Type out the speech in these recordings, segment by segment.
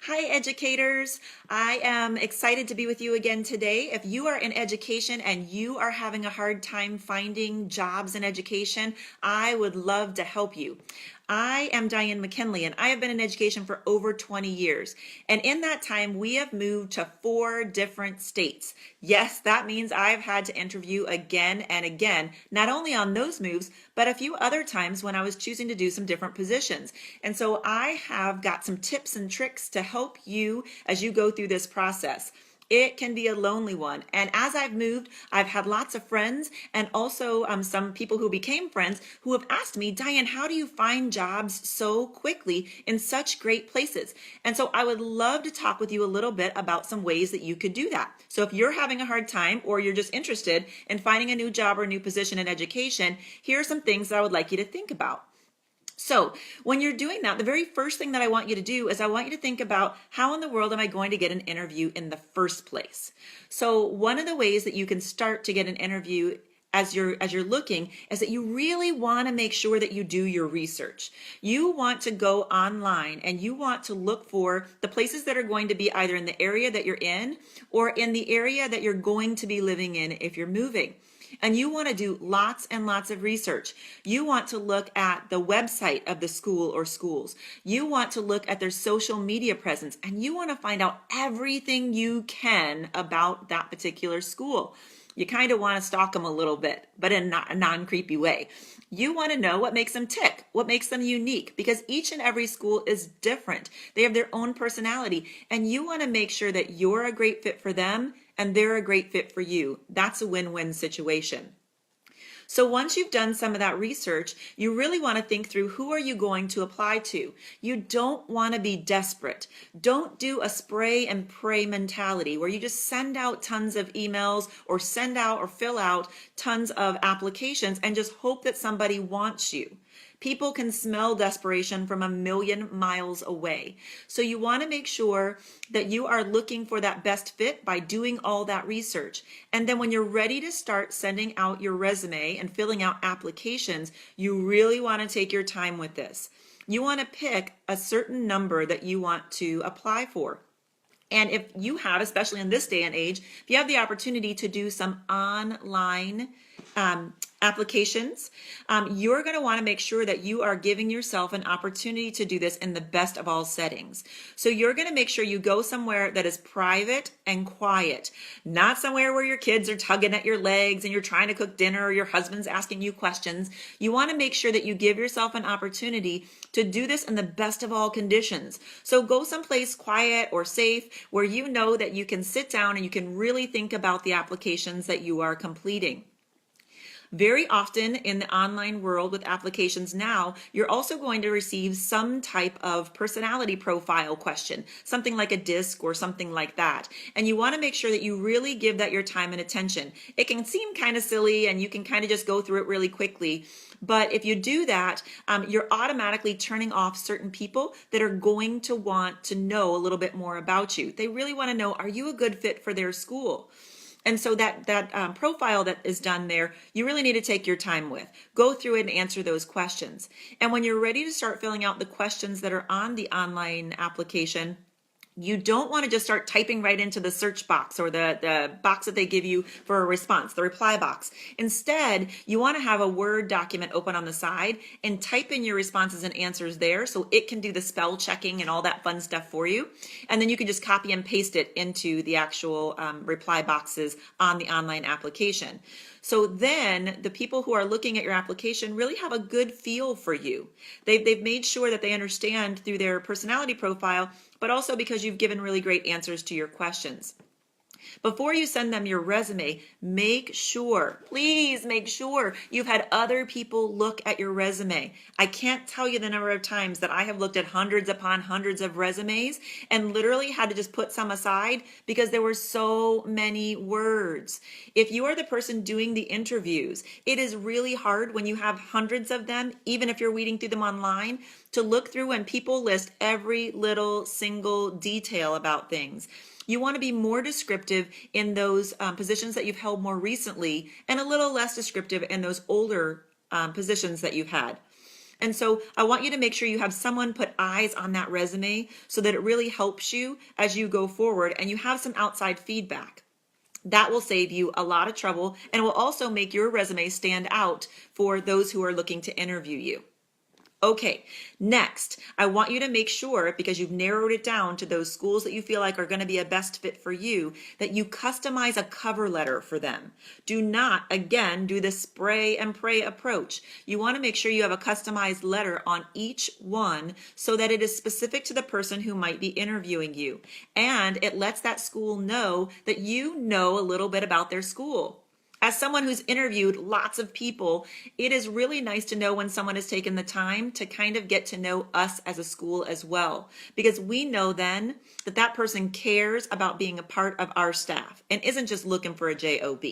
Hi, educators. I am excited to be with you again today. If you are in education and you are having a hard time finding jobs in education, I would love to help you. I am Dianne McKinley, and I have been in education for over 20 years. And in that time, we have moved to 4 different states. Yes, that means I've had to interview again and again, not only on those moves, but a few other times when I was choosing to do some different positions. And so I have got some tips and tricks to help you as you go through this process. It can be a lonely one. And as I've moved, I've had lots of friends and also some people who became friends who have asked me, Dianne, how do you find jobs so quickly in such great places? And so I would love to talk with you a little bit about some ways that you could do that. So if you're having a hard time or you're just interested in finding a new job or a new position in education, here are some things that I would like you to think about. So when you're doing that, the very first thing that I want you to do is I want you to think about how in the world am I going to get an interview in the first place? So one of the ways that you can start to get an interview as you're looking is that you really want to make sure that you do your research. You want to go online and you want to look for the places that are going to be either in the area that you're in or in the area that you're going to be living in if you're moving. And you want to do lots and lots of research. You want to look at the website of the school or schools. You want to look at their social media presence, and you want to find out everything you can about that particular school. You kind of want to stalk them a little bit, but in a non-creepy way. You want to know what makes them tick, what makes them unique, because each and every school is different. They have their own personality, and you want to make sure that you're a great fit for them and they're a great fit for you. That's a win-win situation. So once you've done some of that research, you really want to think through who are you going to apply to. You don't want to be desperate. Don't do a spray and pray mentality where you just send out tons of emails or send out or fill out tons of applications and just hope that somebody wants you. People can smell desperation from a million miles away. So you want to make sure that you are looking for that best fit by doing all that research. And then when you're ready to start sending out your resume and filling out applications, you really want to take your time with this. You want to pick a certain number that you want to apply for. And if you have, especially in this day and age, if you have the opportunity to do some online applications, you're going to want to make sure that you are giving yourself an opportunity to do this in the best of all settings. So you're going to make sure you go somewhere that is private and quiet, not somewhere where your kids are tugging at your legs and you're trying to cook dinner or your husband's asking you questions. You want to make sure that you give yourself an opportunity to do this in the best of all conditions. So go someplace quiet or safe where you know that you can sit down and you can really think about the applications that you are completing. Very often in the online world with applications now, you're also going to receive some type of personality profile question, something like a disc or something like that. And you want to make sure that you really give that your time and attention. It can seem kind of silly and you can kind of just go through it really quickly. But if you do that, you're automatically turning off certain people that are going to want to know a little bit more about you. They really want to know, are you a good fit for their school? And so that profile that is done there, you really need to take your time with. Go through it and answer those questions. And when you're ready to start filling out the questions that are on the online application, you don't want to just start typing right into the search box or the box that they give you for a response, the reply box. Instead, you want to have a Word document open on the side and type in your responses and answers there so it can do the spell checking and all that fun stuff for you. And then you can just copy and paste it into the actual reply boxes on the online application. So then the people who are looking at your application really have a good feel for you. They've made sure that they understand through their personality profile, but also because you've given really great answers to your questions. Before you send them your resume, make sure, please make sure you've had other people look at your resume. I can't tell you the number of times that I have looked at hundreds upon hundreds of resumes and literally had to just put some aside because there were so many words. If you are the person doing the interviews, it is really hard when you have hundreds of them, even if you're weeding through them online, to look through and people list every little single detail about things. You want to be more descriptive in those positions that you've held more recently and a little less descriptive in those older positions that you've had. And so I want you to make sure you have someone put eyes on that resume so that it really helps you as you go forward and you have some outside feedback. That will save you a lot of trouble and will also make your resume stand out for those who are looking to interview you. Okay, next, I want you to make sure, because you've narrowed it down to those schools that you feel like are going to be a best fit for you, that you customize a cover letter for them. Do not, again, do the spray and pray approach. You want to make sure you have a customized letter on each one so that it is specific to the person who might be interviewing you. And it lets that school know that you know a little bit about their school. As someone who's interviewed lots of people, it is really nice to know when someone has taken the time to kind of get to know us as a school as well, because we know then that that person cares about being a part of our staff and isn't just looking for a job.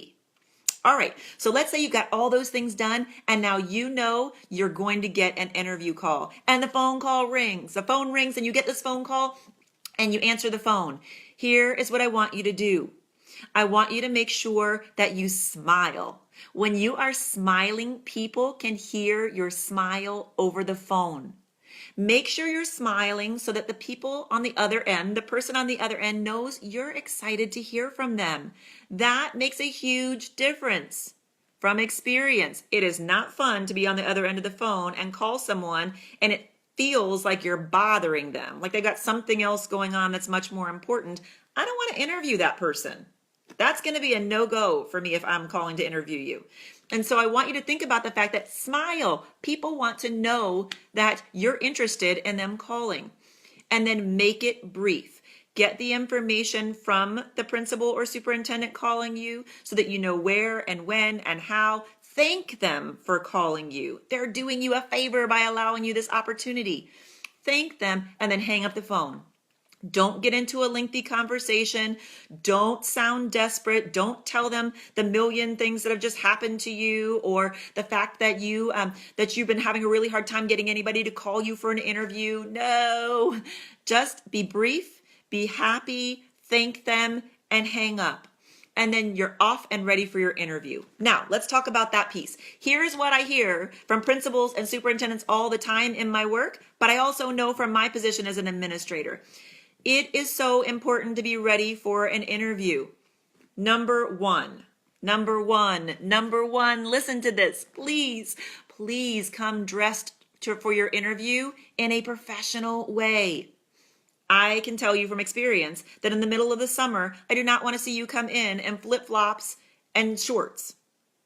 All right, so let's say you got all those things done and now you know you're going to get an interview call and the phone call rings. The phone rings and you get this phone call and you answer the phone. Here is what I want you to do. I want you to make sure that you smile. When you are smiling, people can hear your smile over the phone. Make sure you're smiling so that the people on the other end, the person on the other end knows you're excited to hear from them. That makes a huge difference. From experience, it is not fun to be on the other end of the phone and call someone and it feels like you're bothering them, like they got something else going on that's much more important. I don't want to interview that person. That's going to be a no-go for me if I'm calling to interview you. And so I want you to think about the fact that smile. People want to know that you're interested in them calling. And then make it brief. Get the information from the principal or superintendent calling you so that you know where and when and how. Thank them for calling you. They're doing you a favor by allowing you this opportunity. Thank them and then hang up the phone. Don't get into a lengthy conversation. Don't sound desperate. Don't tell them the million things that have just happened to you or the fact that you've been having a really hard time getting anybody to call you for an interview. No, just be brief, be happy, thank them, and hang up. And then you're off and ready for your interview. Now, let's talk about that piece. Here's what I hear from principals and superintendents all the time in my work, but I also know from my position as an administrator. It is so important to be ready for an interview. Number one, listen to this. Please come dressed for your interview in a professional way. I can tell you from experience that in the middle of the summer, I do not want to see you come in flip-flops and shorts.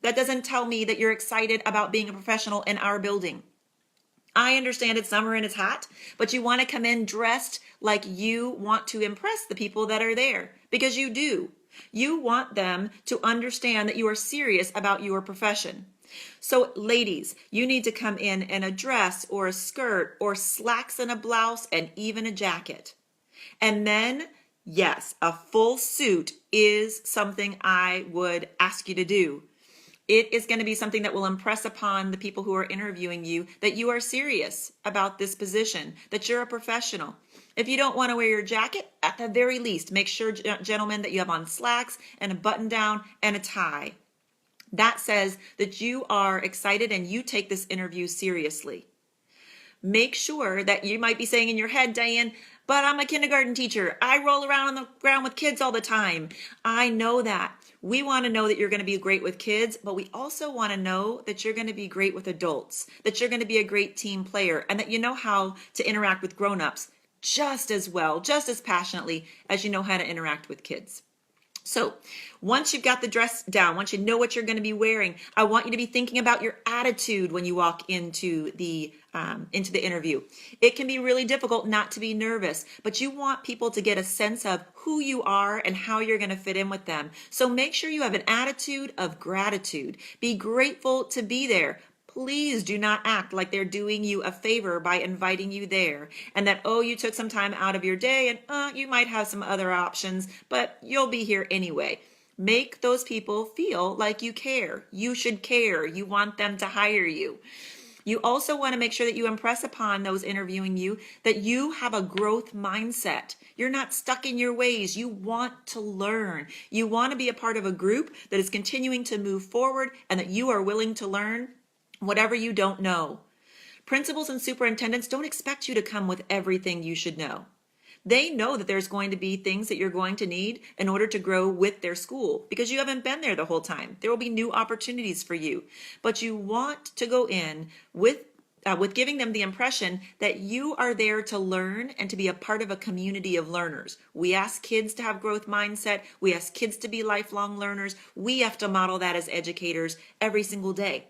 That doesn't tell me that you're excited about being a professional in our building. I understand it's summer and it's hot, but you want to come in dressed like you want to impress the people that are there, because you do. You want them to understand that you are serious about your profession. So ladies, you need to come in a dress or a skirt or slacks and a blouse and even a jacket. And then, yes, a full suit is something I would ask you to do. It is going to be something that will impress upon the people who are interviewing you that you are serious about this position, that you're a professional. If you don't want to wear your jacket, at the very least, make sure, gentlemen, that you have on slacks and a button down and a tie. That says that you are excited and you take this interview seriously. Make sure that you might be saying in your head, Diane, but I'm a kindergarten teacher. I roll around on the ground with kids all the time. I know that. We want to know that you're going to be great with kids, but we also want to know that you're going to be great with adults, that you're going to be a great team player, and that you know how to interact with grown-ups just as well, just as passionately as you know how to interact with kids. So once you've got the dress down, once you know what you're going to be wearing, I want you to be thinking about your attitude when you walk into the interview. It can be really difficult not to be nervous, but you want people to get a sense of who you are and how you're going to fit in with them. So make sure you have an attitude of gratitude. Be grateful to be there. Please do not act like they're doing you a favor by inviting you there and that, oh, you took some time out of your day and you might have some other options, but you'll be here anyway. Make those people feel like you care. You should care. You want them to hire you. You also want to make sure that you impress upon those interviewing you that you have a growth mindset. You're not stuck in your ways. You want to learn. You want to be a part of a group that is continuing to move forward and that you are willing to learn whatever you don't know. Principals and superintendents don't expect you to come with everything you should know. They know that there's going to be things that you're going to need in order to grow with their school because you haven't been there the whole time. There will be new opportunities for you, but you want to go in with giving them the impression that you are there to learn and to be a part of a community of learners. We ask kids to have growth mindset. We ask kids to be lifelong learners. We have to model that as educators every single day.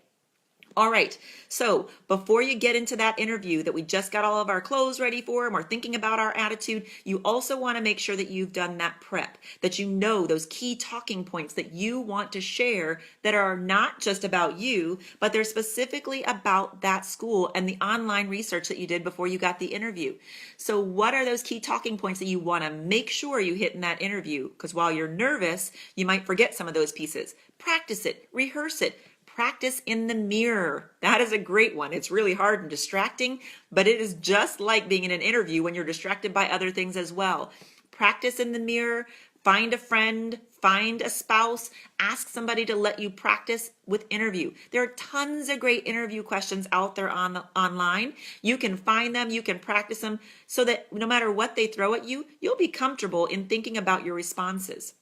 All right, so before you get into that interview that we just got all of our clothes ready for and we're thinking about our attitude, you also want to make sure that you've done that prep, that you know those key talking points that you want to share that are not just about you, but they're specifically about that school and the online research that you did before you got the interview. So what are those key talking points that you want to make sure you hit in that interview? Because while you're nervous, you might forget some of those pieces. Practice it, rehearse it. Practice in the mirror. That is a great one. It's really hard and distracting, but it is just like being in an interview when you're distracted by other things as well. Practice in the mirror, find a friend, find a spouse, ask somebody to let you practice with interview. There are tons of great interview questions out there online. You can find them, you can practice them so that no matter what they throw at you, you'll be comfortable in thinking about your responses.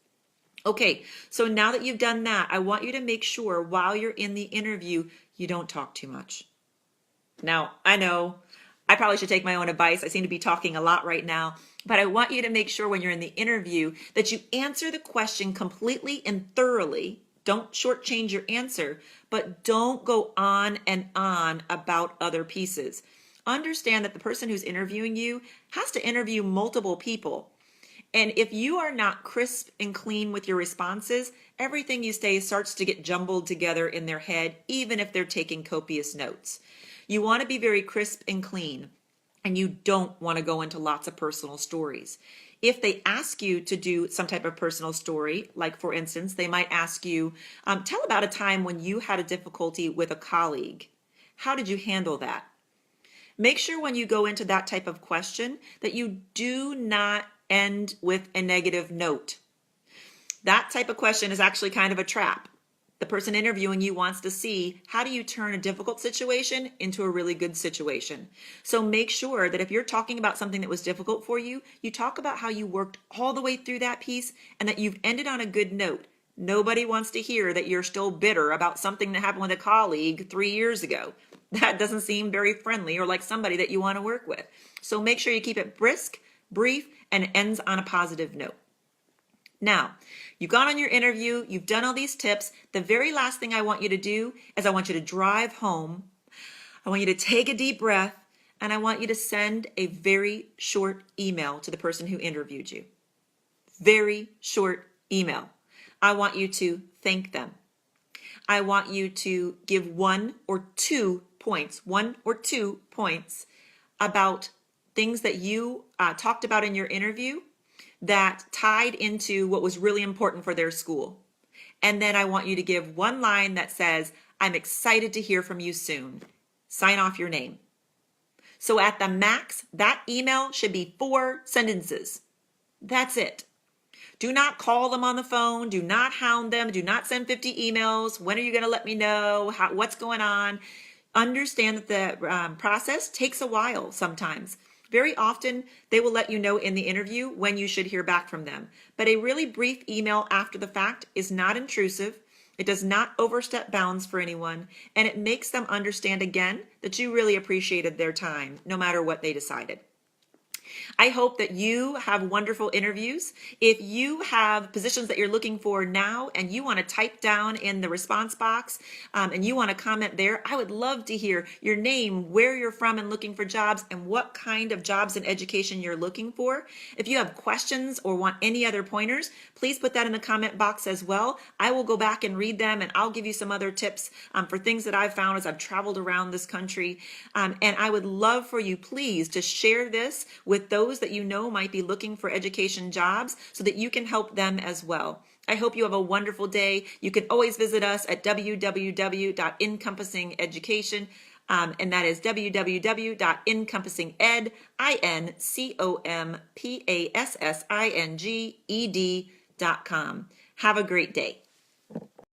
Okay, so now that you've done that, I want you to make sure while you're in the interview, you don't talk too much. Now, I know I probably should take my own advice. I seem to be talking a lot right now, but I want you to make sure when you're in the interview that you answer the question completely and thoroughly. Don't shortchange your answer, but don't go on and on about other pieces. Understand that the person who's interviewing you has to interview multiple people. And if you are not crisp and clean with your responses, everything you say starts to get jumbled together in their head, even if they're taking copious notes. You want to be very crisp and clean, and you don't want to go into lots of personal stories. If they ask you to do some type of personal story, like for instance, they might ask you, tell about a time when you had a difficulty with a colleague. How did you handle that? Make sure when you go into that type of question that you do not end with a negative note. That type of question is actually kind of a trap. The person interviewing you wants to see how do you turn a difficult situation into a really good situation. So make sure that if you're talking about something that was difficult for you, you talk about how you worked all the way through that piece and that you've ended on a good note. Nobody wants to hear that you're still bitter about something that happened with a colleague 3 years ago. That doesn't seem very friendly or like somebody that you want to work with. So make sure you keep it brisk, brief, and it ends on a positive note. Now, you've gone on your interview, you've done all these tips. The very last thing I want you to do is I want you to drive home. I want you to take a deep breath, and I want you to send a very short email to the person who interviewed you. Very short email. I want you to thank them. I want you to give 1 or 2 points about things that you talked about in your interview that tied into what was really important for their school. And then I want you to give 1 line that says, I'm excited to hear from you soon. Sign off your name. So at the max, that email should be 4 sentences. That's it. Do not call them on the phone. Do not hound them. Do not send 50 emails. When are you going to let me know? What's going on? Understand that the process takes a while sometimes. Very often, they will let you know in the interview when you should hear back from them. But a really brief email after the fact is not intrusive. It does not overstep bounds for anyone, and it makes them understand again that you really appreciated their time, no matter what they decided. I hope that you have wonderful interviews. If you have positions that you're looking for now and you want to type down in the response box and you want to comment there, I would love to hear your name, where you're from and looking for jobs, and what kind of jobs and education you're looking for. If you have questions or want any other pointers, please put that in the comment box as well. I will go back and read them, and I'll give you some other tips for things that I've found as I've traveled around this country. And I would love for you, please, to share this with those that you know might be looking for education jobs so that you can help them as well. I hope you have a wonderful day. You can always visit us at www.INcompassing Education, and that is www.INcompassingEd.com. Have a great day.